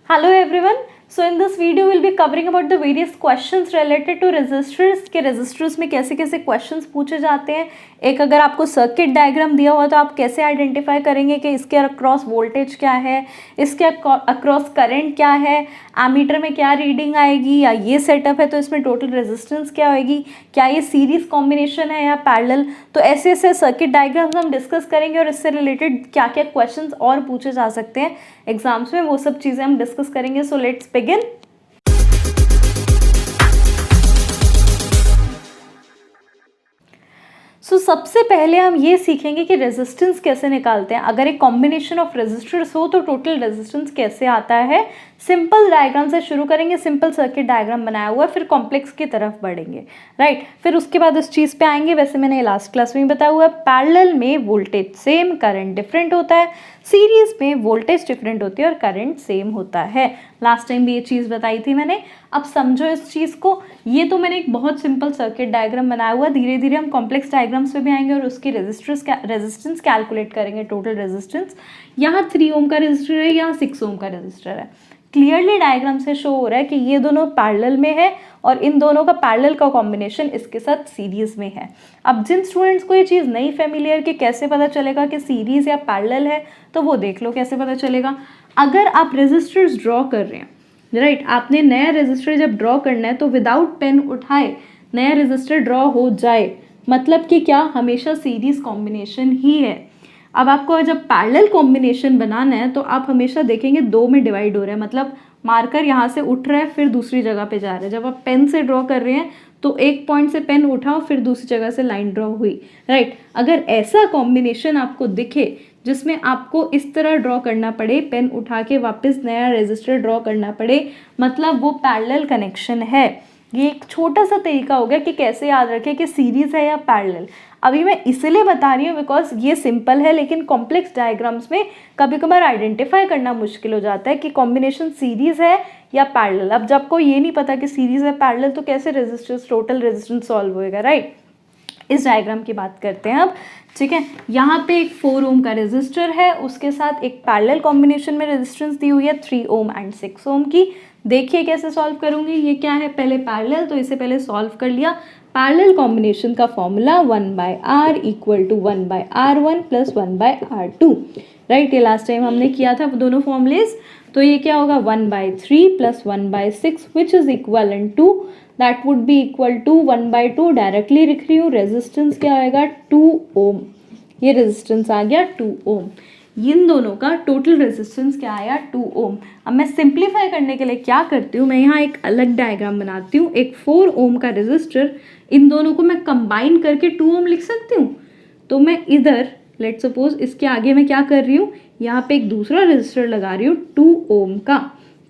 Hello everyone. So in this video we'll be covering about the various questions related to resistors के resistors में कैसे कैसे questions पूछे जाते हैं। एक अगर आपको सर्किट डायग्राम दिया हुआ तो आप कैसे आइडेंटिफाई करेंगे कि इसके अक्रॉस वोल्टेज क्या है, इसके अक्रॉस करंट क्या है, एमीटर में क्या रीडिंग आएगी, या ये सेटअप है तो इसमें टोटल रेजिस्टेंस क्या होगी, क्या ये सीरीज कॉम्बिनेशन है या पैरेलल। तो ऐसे ऐसे सर्किट डायग्राम्स हम डिस्कस करेंगे और इससे रिलेटेड क्या क्या क्वेश्चंस और पूछे जा सकते हैं एग्जाम्स में, वो सब चीज़ें हम डिस्कस करेंगे। So let's begin. सबसे पहले हम ये सीखेंगे कि रेजिस्टेंस कैसे निकालते हैं। अगर एक कॉम्बिनेशन ऑफ रेजिस्टर्स हो तो टोटल रेजिस्टेंस कैसे आता है। सिंपल डायग्राम से शुरू करेंगे, सिंपल सर्किट डायग्राम बनाया हुआ है, फिर कॉम्प्लेक्स की तरफ बढ़ेंगे, राइट। फिर उसके बाद उस चीज़ पे आएंगे। वैसे मैंने लास्ट क्लास में बताया हुआ है, पैरेलल में वोल्टेज सेम, करंट डिफरेंट होता है। सीरीज में वोल्टेज डिफरेंट होती है और करंट सेम होता है। लास्ट टाइम भी ये चीज़ बताई थी मैंने। अब समझो इस चीज़ को। ये तो मैंने एक बहुत सिंपल सर्किट डायग्राम बनाया हुआ है। धीरे धीरे हम कॉम्प्लेक्स डायग्राम्स पे भी आएंगे और उसकी रेजिस्टेंस कैलकुलेट करेंगे, टोटल रेजिस्टेंस। यहाँ 3 ओम का रेजिस्टर है, यहाँ 6 ओम का रेजिस्टर है। क्लियरली डायग्राम से शो हो रहा है कि ये दोनों पैरेलल में है और इन दोनों का पैरेलल का कॉम्बिनेशन इसके साथ सीरीज में है। अब जिन स्टूडेंट्स को ये चीज़ नहीं फेमिलियर कि कैसे पता चलेगा कि सीरीज या पैरेलल है, तो वो देख लो कैसे पता चलेगा। अगर आप रेजिस्टर्स ड्रॉ कर रहे हैं, राइट, आपने नया रेजिस्टर जब ड्रॉ करना है तो विदाउट पेन उठाए नया रेजिस्टर ड्रॉ हो जाए, मतलब कि क्या, हमेशा सीरीज कॉम्बिनेशन ही है। अब आपको जब पैरेलल कॉम्बिनेशन बनाना है तो आप हमेशा देखेंगे 2 में डिवाइड हो रहा है, मतलब मार्कर यहाँ से उठ रहा है फिर दूसरी जगह पे जा रहा है। जब आप पेन से ड्रॉ कर रहे हैं तो एक पॉइंट से पेन उठाओ फिर दूसरी जगह से लाइन ड्रॉ हुई, राइट। अगर ऐसा कॉम्बिनेशन आपको दिखे जिसमें आपको इस तरह ड्रॉ करना पड़े, पेन उठा के वापस नया रेजिस्टर ड्रॉ करना पड़े, मतलब वो पैरेलल कनेक्शन है। ये एक छोटा सा तरीका हो गया कि कैसे याद रखें कि सीरीज है या पैरेलल। अभी मैं इसलिए बता रही हूँ बिकॉज ये सिंपल है, लेकिन कॉम्प्लेक्स डायग्राम्स में कभी कभार आइडेंटिफाई करना मुश्किल हो जाता है कि कॉम्बिनेशन सीरीज है या पैरेलल। अब जब को ये नहीं पता कि सीरीज है पैरेलल तो कैसे रेजिस्टेंस, टोटल रेजिस्टेंस सॉल्व होएगा, राइट। इस डायग्राम की बात करते हैं अब, ठीक है। यहाँ पे एक 4 ओम का रेजिस्टर है, उसके साथ एक पैरेलल कॉम्बिनेशन में रेजिस्टेंस दी हुई है 3 ओम एंड 6 ओम की। देखिए कैसे सॉल्व करूँगी। ये क्या है, पहले पैरेलल, तो इसे पहले सॉल्व कर लिया। पैरेलल कॉम्बिनेशन का formula 1/r equal to 1/r1 plus 1/r2, right. ये लास्ट टाइम हमने किया था दोनों फॉर्मूलेज। तो ये क्या होगा, 1/3 plus 1/6 which is equal to, that would be equal to 1/2। Directly लिख रही हूँ। रेजिस्टेंस क्या आएगा, 2 ओम। ये रेजिस्टेंस आ गया 2 ओम। इन दोनों का टोटल रेजिस्टेंस क्या आया, 2 ओम। अब मैं सिंप्लीफाई करने के लिए क्या करती हूँ, मैं यहाँ एक अलग डायग्राम बनाती हूँ। एक 4 ओम का रेजिस्टर, इन दोनों को मैं कंबाइन करके 2 ओम लिख सकती हूँ। तो मैं इधर लेट सपोज इसके आगे मैं क्या कर रही हूँ, यहाँ पे एक दूसरा रेजिस्टर लगा रही हूँ 2 ओम का।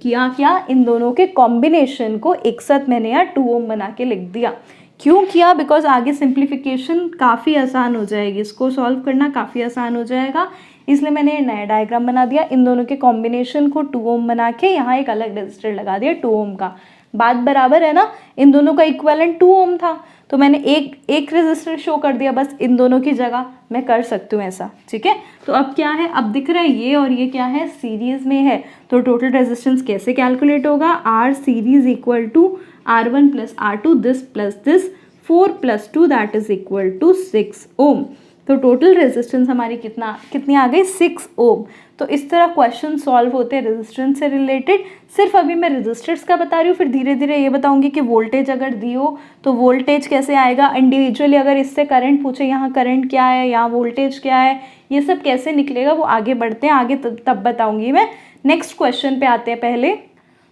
किया क्या, इन दोनों के कॉम्बिनेशन को एक साथ मैंने यहाँ 2 ओम बना के लिख दिया। क्यों किया, बिकॉज आगे सिंप्लीफिकेशन काफ़ी आसान हो जाएगी, इसको सॉल्व करना काफ़ी आसान हो जाएगा, इसलिए मैंने नया डायग्राम बना दिया। इन दोनों के कॉम्बिनेशन को 2 ओम बना के यहाँ एक अलग रेजिस्टर लगा दिया 2 ओम का। बात बराबर है ना, इन दोनों का इक्विवेलेंट 2 ओम था तो मैंने एक रेजिस्टर शो कर दिया बस इन दोनों की जगह। मैं कर सकती हूँ ऐसा, ठीक है। तो अब क्या है, अब दिख रहा है ये और ये क्या है, सीरीज में है। तो टोटल रेजिस्टेंस कैसे कैलकुलेट होगा, R series equal to R1 plus R2 this plus this 4 plus 2 that is equal to 6 ohm. तो टोटल रेजिस्टेंस हमारी कितनी आ गई, 6 ओम। तो इस तरह क्वेश्चन सॉल्व होते हैं रेजिस्टेंस से रिलेटेड। सिर्फ अभी मैं रेजिस्टर्स का बता रही हूँ, फिर धीरे धीरे ये बताऊंगी कि वोल्टेज अगर दी हो तो वोल्टेज कैसे आएगा इंडिविजुअली। अगर इससे करंट पूछे, यहाँ करंट क्या है, यहाँ वोल्टेज क्या है, ये सब कैसे निकलेगा वो आगे बढ़ते हैं, आगे तब बताऊंगी मैं। नेक्स्ट क्वेश्चन पे आते हैं पहले।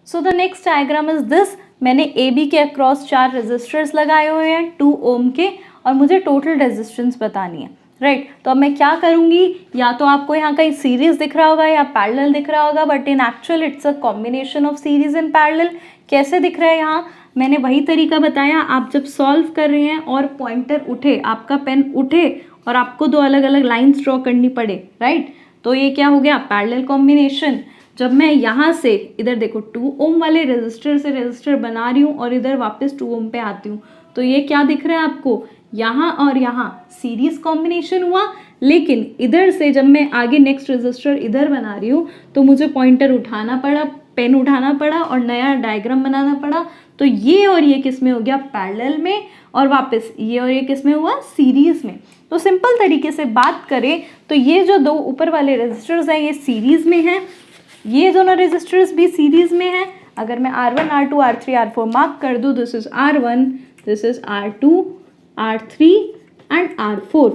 So the next diagram is this. मैंने ए बी के अक्रॉस 4 रेजिस्टर्स लगाए हुए हैं 2 ओम के, और मुझे टोटल रेजिस्टेंस बतानी है, राइट। तो अब मैं क्या करूँगी, या तो आपको यहाँ कहीं सीरीज दिख रहा होगा या पैरेलल दिख रहा होगा, but in actual it's a combination of series and parallel. कैसे दिख रहा है, यहाँ मैंने वही तरीका बताया। आप जब सॉल्व कर रहे हैं और पॉइंटर उठे, आपका पेन उठे और आपको 2 अलग अलग लाइन्स ड्रॉ करनी पड़े, राइट, तो ये क्या हो गया, पैरेलल कॉम्बिनेशन। जब मैं यहाँ से इधर देखो 2 ओम वाले रेजिस्टर से रेजिस्टर बना रही हूँ और इधर वापस 2 ओम पे आती हूँ, तो ये क्या दिख रहा है आपको, यहाँ और यहाँ सीरीज कॉम्बिनेशन हुआ। लेकिन इधर से जब मैं आगे नेक्स्ट रेजिस्टर इधर बना रही हूँ तो मुझे पॉइंटर उठाना पड़ा पेन उठाना पड़ा और नया डायग्राम बनाना पड़ा। तो ये और ये किस में हो गया, पैरेलल में, और वापस ये और ये किस में हुआ, सीरीज में। तो सिंपल तरीके से बात करें तो ये जो दो ऊपर वाले रेजिस्टर्स हैं ये सीरीज में हैं, ये दोनों रेजिस्टर्स भी सीरीज में हैं। अगर मैं R1, R2, R3, R4 mark कर दूँ, this is R1, this is R2, R3 and R4।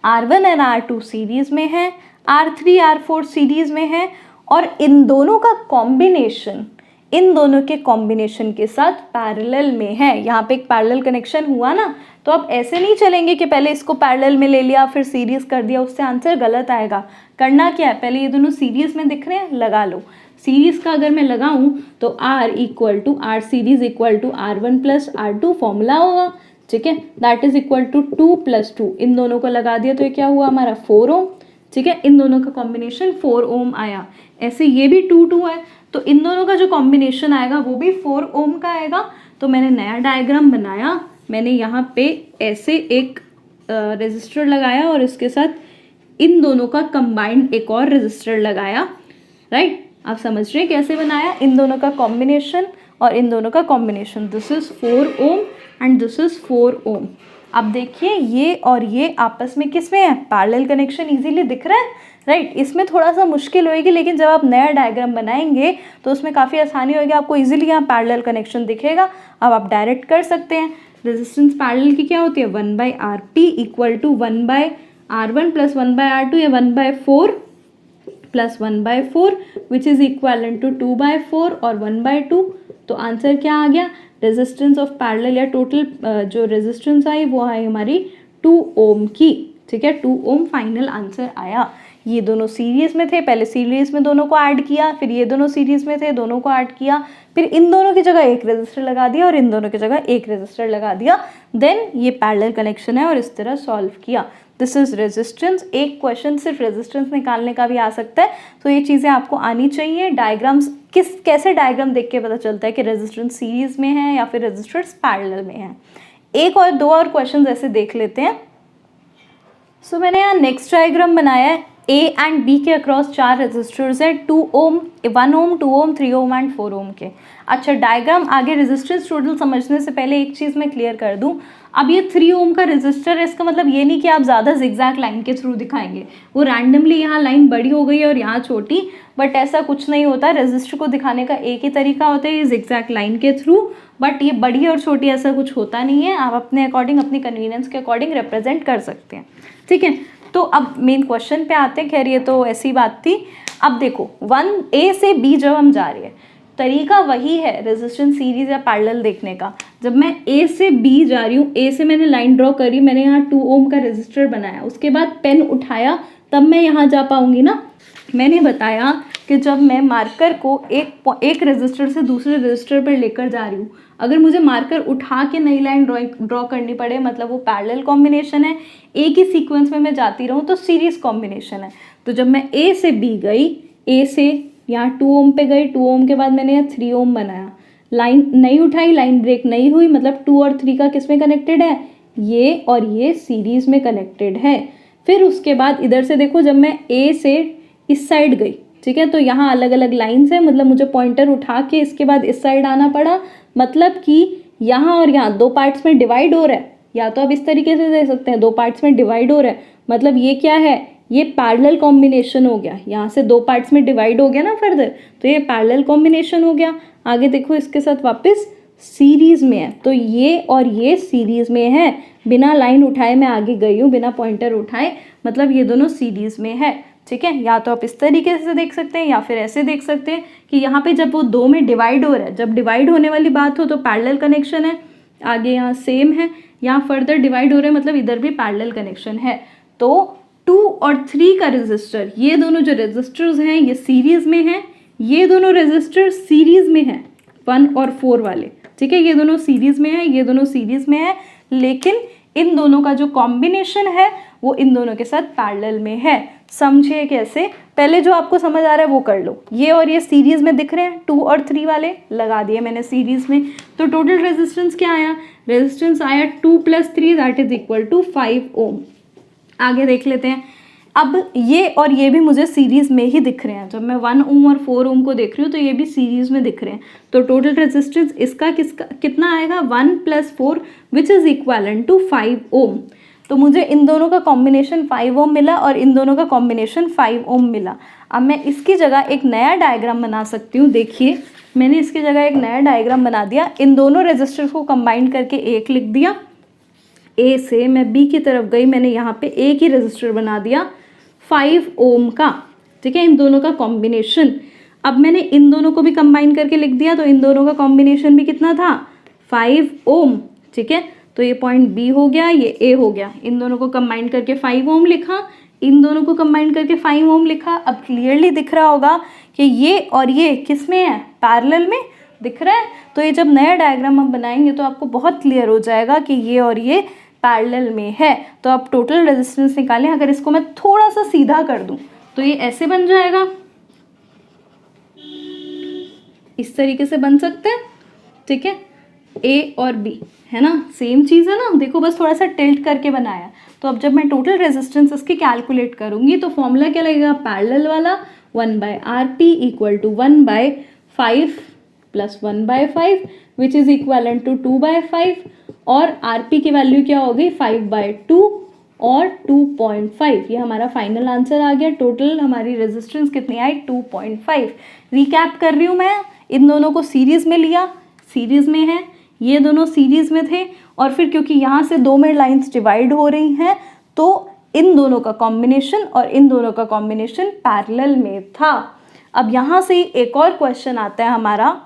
R1 and R2 series में है, R3, R4 सीरीज में है, और इन दोनों का कॉम्बिनेशन, इन दोनों के कॉम्बिनेशन के साथ पैरेलल में है। यहाँ पे एक पैरेलल कनेक्शन हुआ ना, तो आप ऐसे नहीं चलेंगे कि पहले इसको पैरेलल में ले लिया फिर सीरीज कर दिया, उससे आंसर गलत आएगा। करना क्या है, पहले ये दोनों सीरीज में दिख रहे हैं, लगा लो। सीरीज का अगर मैं लगाऊं तो R equal to R series equal to R1 plus R2 formula होगा, ठीक है, दैट इज इक्वल टू 2 + 2। इन दोनों को लगा दिया तो ये क्या हुआ हमारा 4 ओम, ठीक है, इन दोनों का कॉम्बिनेशन 4 ओम आया। ऐसे ये भी 2 2 है, तो इन दोनों का जो कॉम्बिनेशन आएगा वो भी 4 ओम का आएगा। तो मैंने नया डायग्राम बनाया, मैंने यहाँ पे ऐसे एक रेजिस्टर लगाया और इसके साथ इन दोनों का कंबाइंड एक और रेजिस्टर लगाया, राइट। आप समझ रहे हैं कैसे बनाया, इन दोनों का कॉम्बिनेशन और इन दोनों का combination, this is 4 ohm and this is 4 ओम। अब देखिए ये और ये आपस में किस में है, पैरेलल कनेक्शन इजीली दिख रहा है, राइट। इसमें थोड़ा सा मुश्किल होएगी, लेकिन जब आप नया डायग्राम बनाएंगे तो उसमें काफ़ी आसानी होगी, आपको इजीली यहाँ पैरेलल कनेक्शन दिखेगा। अब आप डायरेक्ट कर सकते हैं। रेजिस्टेंस पैरेलल की क्या होती है, 1/RP equal to 1/R1 plus 1/R2 या 1/4 plus 1/4 which is equal to 2/4 और 1/2। तो आंसर क्या आ गया, रेजिस्टेंस ऑफ पैरेलल या टोटल जो रेजिस्टेंस आई वो आई हमारी 2 ओम की, ठीक है, 2 ओम फाइनल आंसर आया। ये दोनों सीरीज में थे, पहले सीरीज में दोनों को ऐड किया, फिर ये दोनों सीरीज में थे, दोनों को ऐड किया, फिर इन दोनों की जगह एक रेजिस्टर लगा दिया और इन दोनों की जगह एक रेजिस्टर लगा दिया, देन ये पैरेलल कनेक्शन है और इस तरह सॉल्व किया। This is resistance. एक क्वेश्चन सिर्फ रेजिस्टेंस निकालने का भी आ सकता है, तो ये चीज़ें आपको आनी चाहिए। डायग्राम्स कैसे डायग्राम देख के पता चलता है कि रेजिस्टेंस सीरीज में है या फिर रेजिस्टर्स पैरेलल में है। एक और दो और क्वेश्चन ऐसे देख लेते हैं। सो मैंने यहाँ नेक्स्ट डायग्राम बनाया है, A एंड B के अक्रॉस 4 रेजिस्टर्स है, 2 ओम, 1 ओम, 2 ओम, 3 ओम एंड 4 ओम के। अच्छा, डायग्राम आगे रेजिस्टेंस टोटल समझने से पहले एक चीज़ मैं क्लियर कर दूं। अब ये 3 ओम का रेजिस्टर है, इसका मतलब ये नहीं कि आप ज़्यादा जिगजैग लाइन के थ्रू दिखाएंगे, वो रैंडमली यहाँ लाइन बड़ी हो गई और यहाँ छोटी, बट ऐसा कुछ नहीं होता। रेजिस्टर को दिखाने का एक ही तरीका होता है, ये जिगजैग लाइन के थ्रू, बट ये बड़ी और छोटी ऐसा कुछ होता नहीं है। आप अपने अकॉर्डिंग, अपनी कन्वीनियंस के अकॉर्डिंग रिप्रेजेंट कर सकते हैं, ठीक है। तो अब मेन क्वेश्चन पे आते हैं। खैर ये तो ऐसी बात थी। अब देखो 1A से B जब हम जा रहे हैं, तरीका वही है रेजिस्टेंस सीरीज या पैरेलल देखने का। जब मैं A से B जा रही हूँ, A से मैंने लाइन ड्रॉ करी, मैंने यहाँ 2 ओम का रेजिस्टर बनाया, उसके बाद पेन उठाया, तब मैं यहाँ जा पाऊँगी ना। मैंने बताया कि जब मैं मार्कर को एक रेजिस्टर से दूसरे रेजिस्टर पर लेकर जा रही हूँ, अगर मुझे मार्कर उठा के नई लाइन ड्रॉ करनी पड़े, मतलब वो पैरेलल कॉम्बिनेशन है। एक ही सीक्वेंस में मैं जाती रहूँ तो सीरीज कॉम्बिनेशन है। तो जब मैं A से B गई, A से यहाँ 2 ओम पे गई, 2 ओम के बाद मैंने यहाँ 3 ओम बनाया, लाइन नहीं उठाई, लाइन ब्रेक नहीं हुई, मतलब 2 और 3 का किस में कनेक्टेड है, ये और ये सीरीज में कनेक्टेड है। फिर उसके बाद इधर से देखो, जब मैं A से इस साइड गई, ठीक है, तो यहाँ अलग अलग लाइन्स है, मतलब मुझे पॉइंटर उठा के इसके बाद इस साइड आना पड़ा, मतलब कि यहाँ और यहाँ 2 पार्ट्स में डिवाइड हो रहा है। या तो आप इस तरीके से दे सकते हैं, 2 पार्ट्स में डिवाइड हो रहा है, मतलब ये क्या है, ये पैरेलल कॉम्बिनेशन हो गया। यहाँ से 2 पार्ट्स में डिवाइड हो गया ना फर्दर, तो ये पैरेलल कॉम्बिनेशन हो गया। आगे देखो इसके साथ वापस सीरीज में है, तो ये और ये सीरीज में है। बिना लाइन उठाए मैं आगे गई हूँ, बिना पॉइंटर उठाए, मतलब ये दोनों सीरीज में है, ठीक है। या तो आप इस तरीके से देख सकते हैं या फिर ऐसे देख सकते हैं कि यहाँ पे जब वो 2 में डिवाइड हो रहा है, जब डिवाइड होने वाली बात हो तो पैरेलल कनेक्शन है, आगे यहाँ सेम है, यहाँ फर्दर डिवाइड हो रहे हैं, मतलब इधर भी पैरेलल कनेक्शन है। तो 2 और 3 का रेजिस्टर, ये दोनों जो रेजिस्टर्स हैं ये सीरीज में हैं, ये दोनों रेजिस्टर सीरीज में हैं, 1 और 4 वाले, ठीक है, ये दोनों सीरीज में है, ये दोनों सीरीज में है, लेकिन इन दोनों का जो कॉम्बिनेशन है वो इन दोनों के साथ पैरेलल में है। समझिए कैसे, पहले जो आपको समझ आ रहा है वो कर लो। ये और ये सीरीज में दिख रहे हैं, 2 और 3 वाले लगा दिए मैंने सीरीज में। तो टोटल रेजिस्टेंस क्या आया, रेजिस्टेंस आया 2 + 3 दैट इज इक्वल टू 5 ओम। आगे देख लेते हैं। अब ये और ये भी मुझे सीरीज़ में ही दिख रहे हैं, जब मैं 1 ओम और 4 ओम को देख रही हूँ तो ये भी सीरीज़ में दिख रहे हैं, तो टोटल रेजिस्टेंस इसका कितना आएगा 1 + 4 विच इज़ इक्वल टू 5 ओम। तो मुझे इन दोनों का कॉम्बिनेशन 5 ओम मिला और इन दोनों का कॉम्बिनेशन 5 ओम मिला। अब मैं इसकी जगह एक नया डायग्राम बना सकती हूँ। देखिए मैंने इसकी जगह एक नया डायग्राम बना दिया, इन दोनों रेजिस्टर्स को कंबाइन करके एक लिख दिया, ए से मैं बी की तरफ गई, मैंने यहाँ पे एक ही रेजिस्टर बना दिया 5 ओम का, ठीक है, इन दोनों का कॉम्बिनेशन। अब मैंने इन दोनों को भी कंबाइन करके लिख दिया, तो इन दोनों का कॉम्बिनेशन भी कितना था 5 ओम, ठीक है। तो ये पॉइंट बी हो गया, ये ए हो गया, इन दोनों को कंबाइन करके 5 ओम लिखा, इन दोनों को कंबाइन करके 5 ओम लिखा। अब क्लियरली दिख रहा होगा कि ये और ये किस में है, पैरेलल में दिख रहा है। तो ये जब नया डायग्राम हम बनाएंगे तो आपको बहुत क्लियर हो जाएगा कि ये और ये पैरेलल में है। तो आप टोटल रेजिस्टेंस निकालें। अगर इसको मैं थोड़ा सा सीधा कर दूं तो ये ऐसे बन जाएगा, इस तरीके से बन सकते हैं, ठीक है, ए और बी, है ना, सेम चीज़ है ना, देखो बस थोड़ा सा टिल्ट करके बनाया। तो अब जब मैं टोटल रेजिस्टेंस इसकी कैलकुलेट करूंगी तो फॉर्मूला क्या लगेगा, पैरेलल वाला 1/RP = 1/5 + 1/5 which is equal to 2/5, और RP की वैल्यू क्या होगी 5/2 और 2.5। ये हमारा फाइनल आंसर आ गया। टोटल हमारी रेजिस्टेंस कितनी आई 2.5। रिकैप कर रही हूँ मैं, इन दोनों को सीरीज़ में लिया, सीरीज़ में है, ये दोनों सीरीज़ में थे, और फिर क्योंकि यहाँ से दो में लाइंस डिवाइड हो रही हैं तो इन दोनों का कॉम्बिनेशन और इन दोनों का कॉम्बिनेशन पैरेलल में था। अब यहाँ से एक और क्वेश्चन आता है हमारा।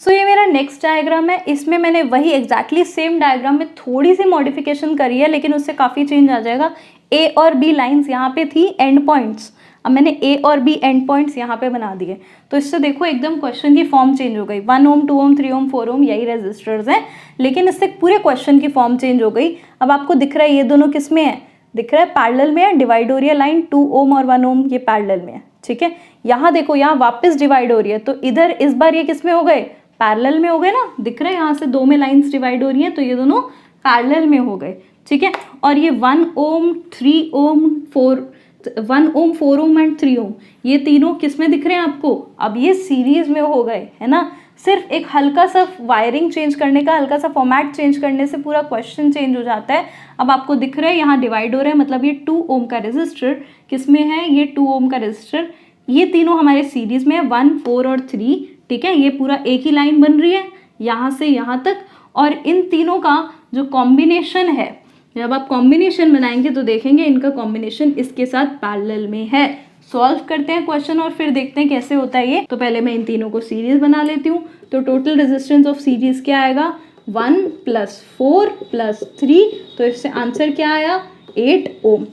सो ये मेरा नेक्स्ट डायग्राम है, इसमें मैंने वही एग्जैक्टली सेम डायग्राम में थोड़ी सी मॉडिफिकेशन करी है, लेकिन उससे काफ़ी चेंज आ जाएगा। ए और बी लाइंस यहाँ पे थी एंड पॉइंट्स, अब मैंने ए और बी एंड पॉइंट्स यहाँ पे बना दिए, तो इससे देखो एकदम क्वेश्चन की फॉर्म चेंज हो गई। 1 ओम 2 ओम 3 ओम 4 ओम यही रेजिस्टर्स हैं, लेकिन इससे पूरे क्वेश्चन की फॉर्म चेंज हो गई। अब आपको दिख रहा है ये दोनों किस में है, दिख रहा है पैरेलल में है, डिवाइड हो रही है लाइन 2 ओम और 1 ओम, ये पैरेलल में है, ठीक है। यहाँ देखो यहाँ वापस डिवाइड हो रही है, तो इधर इस बार ये किस में हो गए, पैरेलल में हो गए ना, दिख रहा है यहाँ से दो में लाइंस डिवाइड हो रही हैं, तो ये दोनों पैरेलल में हो गए, ठीक है। और ये 1 ओम 3 ओम 1 ओम 4 ओम एंड 3 ओम ये तीनों किस में दिख रहे हैं आपको, अब ये सीरीज में हो गए, है ना। सिर्फ एक हल्का सा वायरिंग चेंज करने का, हल्का सा फॉर्मेट चेंज करने से पूरा क्वेश्चन चेंज हो जाता है। अब आपको दिख रहा है यहाँ डिवाइड हो रहा है, मतलब ये 2 ओम का रेजिस्टर किस में है, ये 2 ओम का रेजिस्टर, ये तीनों हमारे सीरीज में है 1 4 और 3, ठीक है। ये पूरा एक ही लाइन बन रही है यहाँ से यहाँ तक, और इन तीनों का जो कॉम्बिनेशन है, जब आप कॉम्बिनेशन बनाएंगे तो देखेंगे इनका कॉम्बिनेशन इसके साथ पैरेलल में है। सॉल्व करते हैं क्वेश्चन और फिर देखते हैं कैसे होता है ये। तो पहले मैं इन तीनों को सीरीज बना लेती हूँ। तो टोटल रेजिस्टेंस ऑफ सीरीज क्या आएगा 1 + 4 + 3, तो इससे आंसर क्या आया 8 ओम।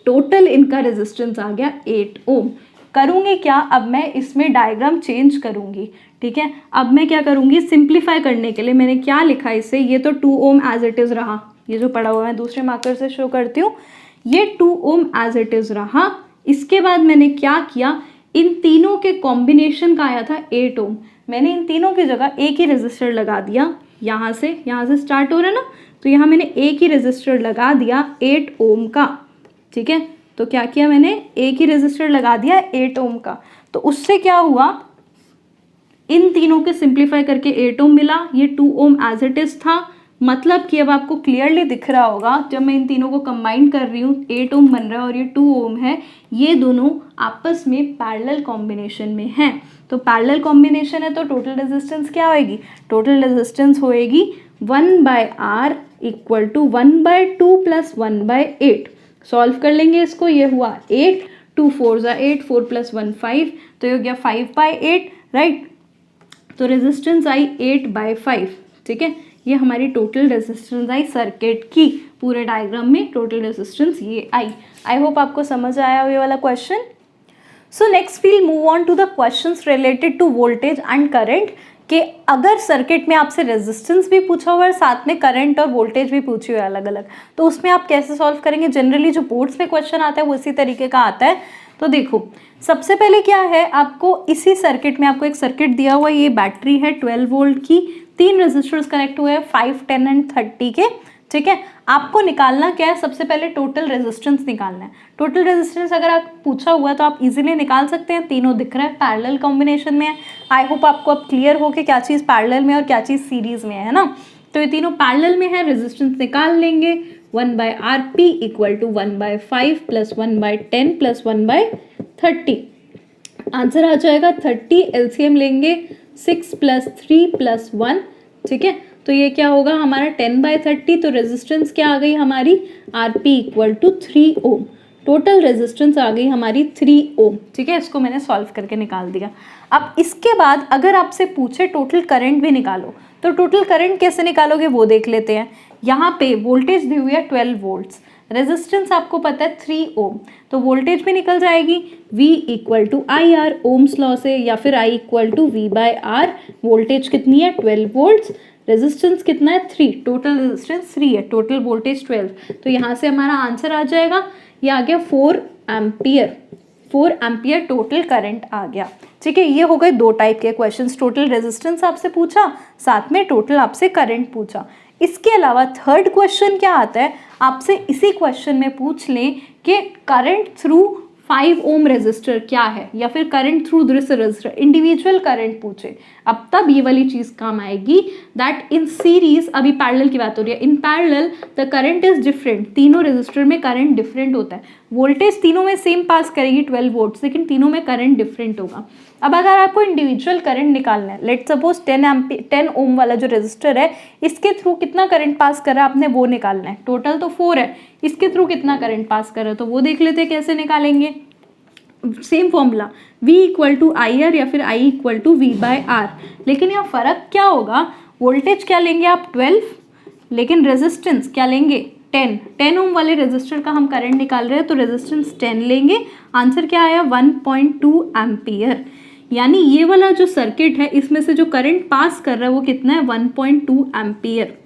टोटल इनका रेजिस्टेंस आ गया 8 ओम। करूँगी क्या, अब मैं इसमें डायग्राम चेंज करूँगी, ठीक है। अब मैं क्या करूँगी, सिंप्लीफाई करने के लिए मैंने क्या लिखा इसे, ये तो 2 ओम एज इट इज़ रहा, ये जो पड़ा हुआ है दूसरे मार्कर से शो करती हूँ, ये 2 ओम एज इट इज़ रहा। इसके बाद मैंने क्या किया, इन तीनों के कॉम्बिनेशन का आया था 8 ओम, मैंने इन तीनों की जगह एक ही रेजिस्टर लगा दिया, यहाँ से स्टार्ट हो रहा है ना, तो यहाँ मैंने एक ही रेजिस्टर लगा दिया 8 ओम का, ठीक है। तो क्या किया मैंने, एक ही रेजिस्टर लगा दिया 8 ओम का, तो उससे क्या हुआ, इन तीनों के सिंप्लीफाई करके 8 ओम मिला, ये 2 ओम एज इट इज़ था। मतलब कि अब आपको क्लियरली दिख रहा होगा, जब मैं इन तीनों को कंबाइन कर रही हूँ 8 ओम बन रहा है और ये 2 ओम है, ये दोनों आपस में पैरेलल कॉम्बिनेशन में हैं। तो पैरेलल कॉम्बिनेशन है तो टोटल रेजिस्टेंस क्या होएगी, टोटल रेजिस्टेंस होएगी 1/R = 1/2 + 1/8। सॉल्व कर लेंगे इसको, ये हुआ 8, 2 4 = 8, 4 + 1 5, तो ये हो गया 5/8, राइट। तो रेजिस्टेंस आई 8/5, ठीक है। ये हमारी टोटल रेजिस्टेंस आई सर्किट की, पूरे डायग्राम में टोटल रेजिस्टेंस ये आई। आई होप आपको समझ आया ये वाला question. So next we'll move on to the questions related to voltage and current, कि अगर सर्किट में आपसे रेजिस्टेंस भी पूछा हुआ है साथ में करंट और वोल्टेज भी पूछी हुई है अलग अलग, तो उसमें आप कैसे सॉल्व करेंगे। जनरली जो बोर्ड्स में क्वेश्चन आता है वो इसी तरीके का आता है। तो देखो सबसे पहले क्या है, आपको इसी सर्किट में आपको एक सर्किट दिया हुआ है, ये बैटरी है 12 वोल्ट की, 3 रेजिस्टर्स कनेक्ट हुए हैं 5 10 एंड 30 के, ठीक है। आपको निकालना क्या है, सबसे पहले टोटल रेजिस्टेंस निकालना है। टोटल रेजिस्टेंस अगर आप पूछा हुआ है तो आप इजीली निकाल सकते हैं, तीनों दिख रहा है, पैरेलल कॉम्बिनेशन में है। आई होप आपको अब क्लियर हो कि क्या चीज़ पैरेलल में और क्या चीज़ सीरीज में है ना। तो ये तीनों पैरेलल में है, रेजिस्टेंस निकाल लेंगे। 1/RP equal to 1/5 plus 1/10 plus 1/30। Answer आ जाएगा 30। एलसीएम लेंगे 6 प्लस 3 प्लस 1, ठीक है। तो ये क्या होगा हमारा 10/30। तो रेजिस्टेंस क्या आ गई हमारी, RP equal to 3 ohm. Total resistance आ गई हमारी 3 ओम, ठीक है। इसको मैंने सॉल्व करके निकाल दिया। अब इसके बाद अगर आपसे पूछे टोटल करंट भी निकालो, तो टोटल करंट कैसे निकालोगे वो देख लेते हैं। यहाँ पे वोल्टेज दी हुई है 12 वोल्ट्स, रेजिस्टेंस आपको पता है 3 ओम, तो वोल्टेज भी निकल जाएगी V equal to I R Ohm's law से, या फिर I equal to V/R। Voltage कितनी है 12 वोल्ट्स, रेजिस्टेंस कितना है 3, टोटल रेजिस्टेंस 3 है, टोटल वोल्टेज 12। तो यहाँ से हमारा आंसर आ जाएगा, ये आ गया 4 एम्पियर। 4 एम्पियर टोटल करंट आ गया, ठीक है। ये हो गए दो टाइप के क्वेश्चंस, टोटल रेजिस्टेंस आपसे पूछा, साथ में टोटल आपसे करंट पूछा। इसके अलावा थर्ड क्वेश्चन क्या आता है, आपसे इसी क्वेश्चन में पूछ लें कि करंट थ्रू 5 ओम रेजिस्टर क्या है, या फिर current through this resistor, individual current पूछे, अब तब ये वाली चीज काम आएगी। दैट इन सीरीज, अभी पैरेलल की बात हो रही है, in parallel the current is different, तीनों रेजिस्टर में करंट डिफरेंट होता है। वोल्टेज तीनों में सेम पास करेगी 12 वोल्ट्स, लेकिन तीनों में करंट डिफरेंट होगा। अब अगर आपको इंडिविजुअल करंट निकालना है, लेट सपोज 10 ओम वाला जो रेजिस्टर है, इसके थ्रू कितना करंट पास कर रहा है आपने वो निकालना है। टोटल तो 4 है, इसके थ्रू कितना करंट पास कर रहा है तो वो देख लेते हैं कैसे निकालेंगे। Same formula V equal to I R, या फिर I इक्वल टू V/R। लेकिन यहाँ फर्क क्या होगा, वोल्टेज क्या लेंगे आप 12, लेकिन रेजिस्टेंस क्या लेंगे 10 ओम वाले रेजिस्टर का हम करंट निकाल रहे हैं, तो रेजिस्टेंस 10 लेंगे। आंसर क्या आया 1.2 एम्पियर। यानी ये वाला जो सर्किट है, इसमें से जो करंट पास कर रहा है वो कितना है 1.2 एम्पियर।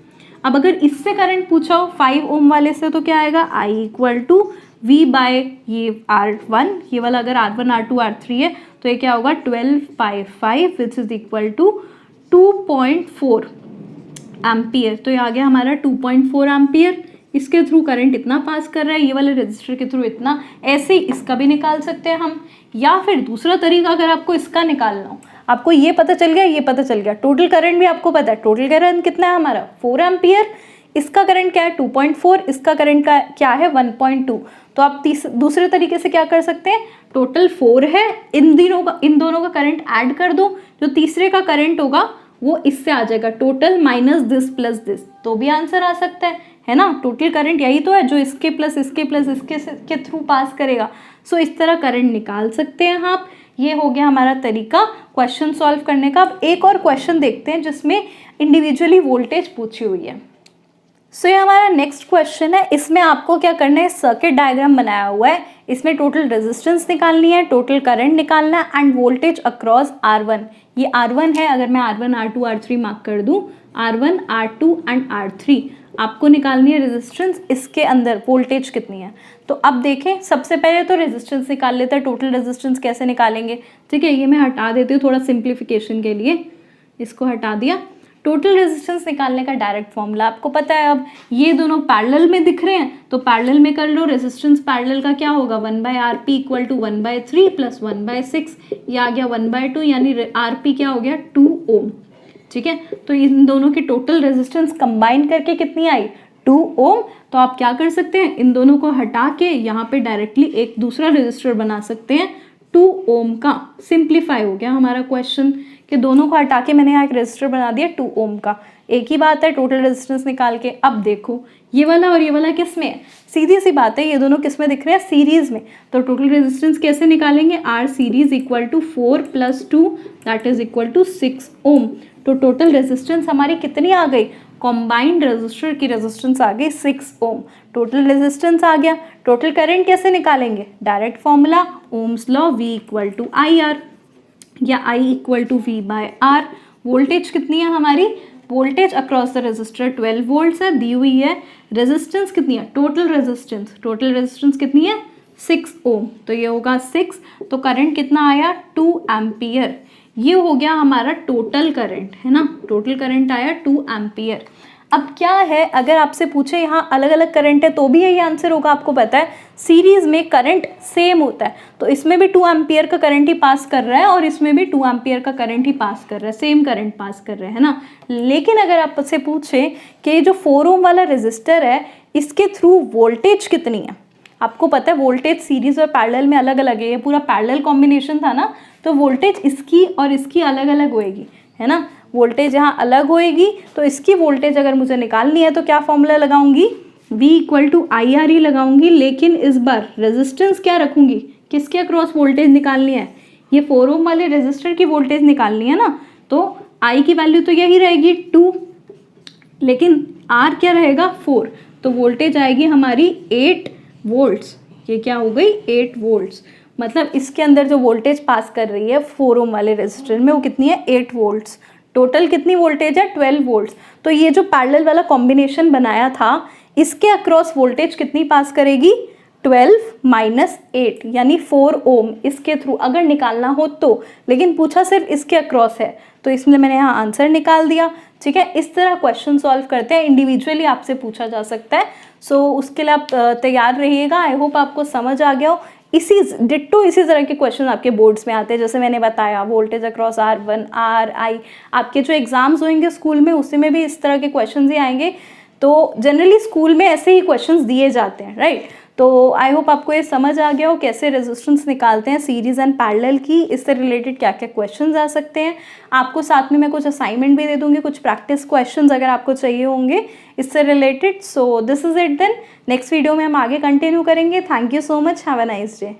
अब अगर इससे करंट पूछा हो 5 ओम वाले से, तो क्या आएगा I equal to V by ये R1, ये वाला अगर R1 R2 R3 है तो ये क्या होगा 12/5 which is equal to 2.4 ampere. तो ये आ गया हमारा 2.4 एम्पियर। इसके थ्रू करंट इतना पास कर रहा है, ये वाले रजिस्टर के थ्रू इतना। ऐसे ही इसका भी निकाल सकते हैं हम, या फिर दूसरा तरीका अगर आपको इसका निकालना हो, आपको ये पता चल गया, ये पता चल गया, टोटल करंट भी आपको पता है, टोटल करंट कितना है हमारा 4 एम्पियर, इसका करंट क्या है 2.4, इसका करंट का क्या है 1.2। तो आप दूसरे तरीके से क्या कर सकते हैं, टोटल 4 है, इन दोनों का करंट ऐड कर दो, जो तीसरे का करंट होगा वो इससे आ जाएगा total minus this plus this, तो भी आंसर आ सकता है ना। टोटल करंट यही तो है जो इसके प्लस इसके प्लस इसके के थ्रू पास करेगा। सो इस तरह करंट निकाल सकते हैं आप। ये हो गया हमारा तरीका क्वेश्चन सॉल्व करने का। अब एक और क्वेश्चन देखते हैं जिसमें इंडिविजुअली वोल्टेज पूछी हुई है। सो ये हमारा नेक्स्ट क्वेश्चन है। इसमें आपको क्या करना है, सर्किट डायग्राम बनाया हुआ है, इसमें टोटल रेजिस्टेंस निकालनी है, टोटल करंट निकालना है एंड वोल्टेज अक्रॉस R1। ये R1 है, अगर मैं R1 R2 R3 मार्क कर दूं, R1 R2 एंड R3 आपको निकालनी है रेजिस्टेंस, इसके अंदर वोल्टेज कितनी है। तो अब देखें, सबसे पहले तो रेजिस्टेंस निकाल लेते हैं। टोटल रेजिस्टेंस कैसे निकालेंगे, ठीक है, ये मैं हटा देती हूँ थोड़ा सिंप्लीफिकेशन के लिए, इसको हटा दिया। टोटल रेजिस्टेंस निकालने का डायरेक्ट फॉर्मूला आपको पता है। अब ये दोनों पैरेलल में दिख रहे हैं तो पैरेलल में कर लो। रेजिस्टेंस पैरेलल का क्या होगा 1/RP इक्वल टू 1/3 प्लस 1/6, ये आ गया 1/2, यानी RP क्या हो गया 2 ओम, ठीक है। तो इन दोनों की टोटल रेजिस्टेंस कंबाइन करके कितनी आई 2 ओम। तो आप क्या कर सकते हैं, इन दोनों को हटा के यहाँ पे डायरेक्टली एक दूसरा रेजिस्टर बना सकते हैं 2 ओम का। सिंप्लीफाई हो गया हमारा क्वेश्चन कि दोनों को हटा के मैंने यहाँ एक रेजिस्टर बना दिया 2 ओम का। एक ही बात है टोटल रेजिस्टेंस निकाल के। अब देखो ये वाला और ये वाला किस में है, सीधी सी बात है, ये दोनों किस में दिख रहे हैं सीरीज में। तो टोटल रेजिस्टेंस कैसे निकालेंगे, R series equal to 4 + 2 that is equal to 6 ohm. तो टोटल रेजिस्टेंस हमारी कितनी आ गई, कॉम्बाइंड रेजिस्टर की रेजिस्टेंस आ गई 6 ओम। टोटल रेजिस्टेंस आ गया। टोटल करंट कैसे निकालेंगे, direct formula Ohm's law V equal to IR या I equal to V/R। Voltage कितनी है हमारी, voltage across the resistor 12 volts है, दी हुई है। रेजिस्टेंस कितनी है, टोटल रेजिस्टेंस कितनी है 6 ओम, तो ये होगा 6। तो करंट कितना आया 2 एम्पियर। ये हो गया हमारा टोटल करंट, है ना, टोटल करंट आया 2 एम्पियर। अब क्या है, अगर आपसे पूछे यहाँ अलग अलग करंट है तो भी यही आंसर होगा, आपको पता है सीरीज में करंट सेम होता है, तो इसमें भी 2 एम्पियर का करंट ही पास कर रहा है और इसमें भी 2 एम्पियर का करंट ही पास कर रहा है, सेम करंट पास कर रहे हैं ना। लेकिन अगर आपसे पूछे कि ये जो 4 ओम वाला रेजिस्टर है इसके थ्रू वोल्टेज कितनी है, आपको पता है वोल्टेज सीरीज और पैरेलल में अलग अलग है, ये पूरा पैरेलल कॉम्बिनेशन था ना, तो वोल्टेज इसकी और इसकी अलग अलग होएगी, है ना, वोल्टेज यहाँ अलग होएगी, तो इसकी वोल्टेज अगर मुझे निकालनी है तो क्या फॉर्मूला लगाऊंगी, V = IRE लगाऊंगी, लेकिन इस बार रेजिस्टेंस क्या रखूंगी, किसके अक्रॉस वोल्टेज निकालनी है, ये 4 ओम वाले रेजिस्टर की वोल्टेज निकालनी है ना, तो I की वैल्यू तो यही रहेगी 2, लेकिन R क्या रहेगा 4, तो वोल्टेज आएगी हमारी 8 वोल्ट्स, ये क्या हो गई 8 वोल्ट्स, मतलब इसके अंदर जो वोल्टेज पास कर रही है 4 ओम वाले रेजिस्टर में वो कितनी है 8 वोल्ट्स, टोटल कितनी वोल्टेज है 12 वोल्ट्स। तो ये जो पैरेलल वाला कॉम्बिनेशन बनाया था इसके अक्रॉस वोल्टेज कितनी पास करेगी 12 - 8 यानी 4 ओम, इसके थ्रू अगर निकालना हो तो, लेकिन पूछा सिर्फ इसके अक्रॉस है तो इसमें मैंने यहाँ आंसर निकाल दिया। ठीक है, इस तरह क्वेश्चन सॉल्व करते हैं, इंडिविजुअली आपसे पूछा जा सकता है, सो उसके लिए आप तैयार रहिएगा। आई होप आपको समझ आ गया हो। इसी डिट्टो इसी तरह के क्वेश्चन आपके बोर्ड्स में आते हैं, जैसे मैंने बताया वोल्टेज अक्रॉस R1 RI, आपके जो एग्जाम्स होंगे स्कूल में उसी में भी इस तरह के क्वेश्चन ही आएंगे, तो जनरली स्कूल में ऐसे ही क्वेश्चंस दिए जाते हैं, राइट। तो आई होप आपको ये समझ आ गया हो कैसे रेजिस्टेंस निकालते हैं सीरीज एंड पैरेलल की, इससे रिलेटेड क्या क्या क्वेश्चंस आ सकते हैं। आपको साथ में मैं कुछ असाइनमेंट भी दे दूंगी, कुछ प्रैक्टिस क्वेश्चंस अगर आपको चाहिए होंगे इससे related. So this is it then, next video में हम आगे कंटिन्यू करेंगे। Thank you so much, have a nice day.